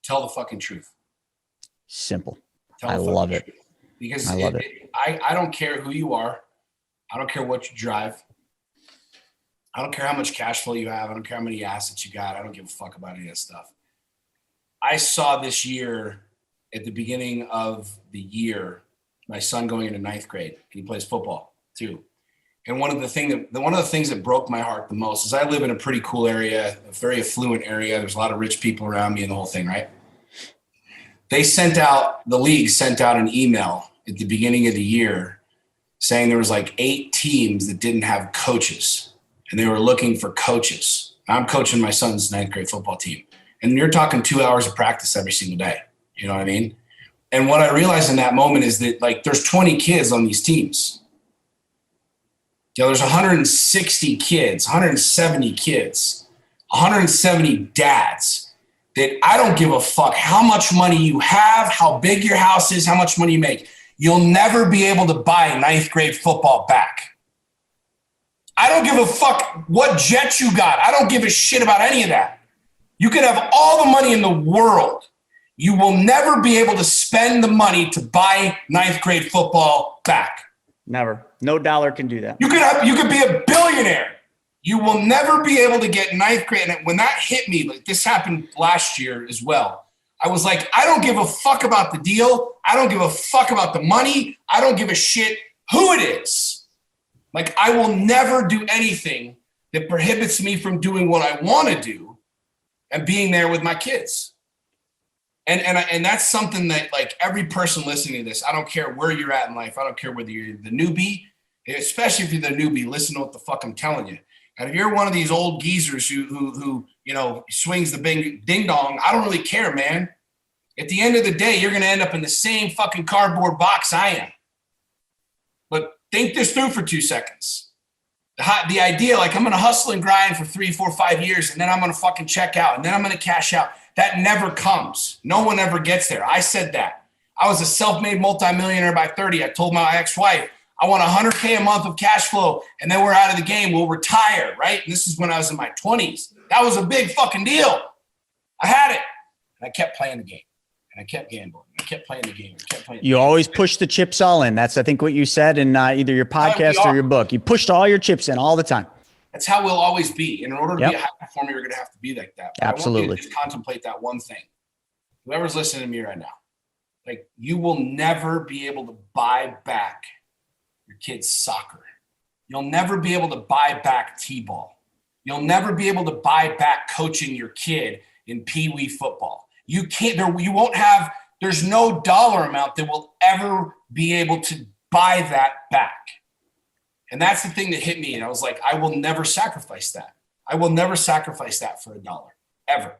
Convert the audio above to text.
Tell the fucking truth. Simple. I love it. Because I love it. I don't care who you are. I don't care what you drive. I don't care how much cash flow you have. I don't care how many assets you got. I don't give a fuck about any of that stuff. I saw this year, at the beginning of the year, my son going into 9th grade, and he plays football too. And one of the things that broke my heart the most is I live in a pretty cool area, a very affluent area. There's a lot of rich people around me and the whole thing, right? The league sent out an email at the beginning of the year saying there was like 8 teams that didn't have coaches, and they were looking for coaches. I'm coaching my son's 9th grade football team, and you're talking 2 hours of practice every single day. You know what I mean? And what I realized in that moment is that, like, there's 20 kids on these teams. There's 160 kids, 170 kids, 170 dads that I don't give a fuck how much money you have, how big your house is, how much money you make. You'll never be able to buy 9th grade football back. I don't give a fuck what jet you got. I don't give a shit about any of that. You can have all the money in the world. You will never be able to spend the money to buy 9th grade football back. Never. No dollar can do that. You could be a billionaire. You will never be able to get 9th grade. And when that hit me, like this happened last year as well, I was like, I don't give a fuck about the deal. I don't give a fuck about the money. I don't give a shit who it is. Like, I will never do anything that prohibits me from doing what I want to do and being there with my kids. And that's something that, like, every person listening to this, I don't care where you're at in life. I don't care whether you're the newbie, especially if you're the newbie, listen to what the fuck I'm telling you. And if you're one of these old geezers who you know, swings the big ding dong, I don't really care, man. At the end of the day, you're going to end up in the same fucking cardboard box I am. But think this through for 2 seconds. The idea, like, I'm going to hustle and grind for 3, 4, 5 years, and then I'm going to fucking check out, and then I'm going to cash out. That never comes. No one ever gets there. I said that. I was a self-made multimillionaire by 30. I told my ex-wife, I want $100K a month of cash flow, and then we're out of the game. We'll retire, right? And this is when I was in my 20s. That was a big fucking deal. I had it. And I kept playing the game. And I kept gambling. I kept playing the game. You always push the chips all in. That's, I think, what you said in either your podcast or your book. You pushed all your chips in all the time. That's how we'll always be. And in order to be a high performer, you're going to have to be like that. But absolutely. I want you to just contemplate that one thing. Whoever's listening to me right now, like, you will never be able to buy back your kid's soccer. You'll never be able to buy back t-ball. You'll never be able to buy back coaching your kid in pee-wee football. You can't, you won't have, there's no dollar amount that will ever be able to buy that back. And that's the thing that hit me. And I was like, I will never sacrifice that. I will never sacrifice that for $1, ever.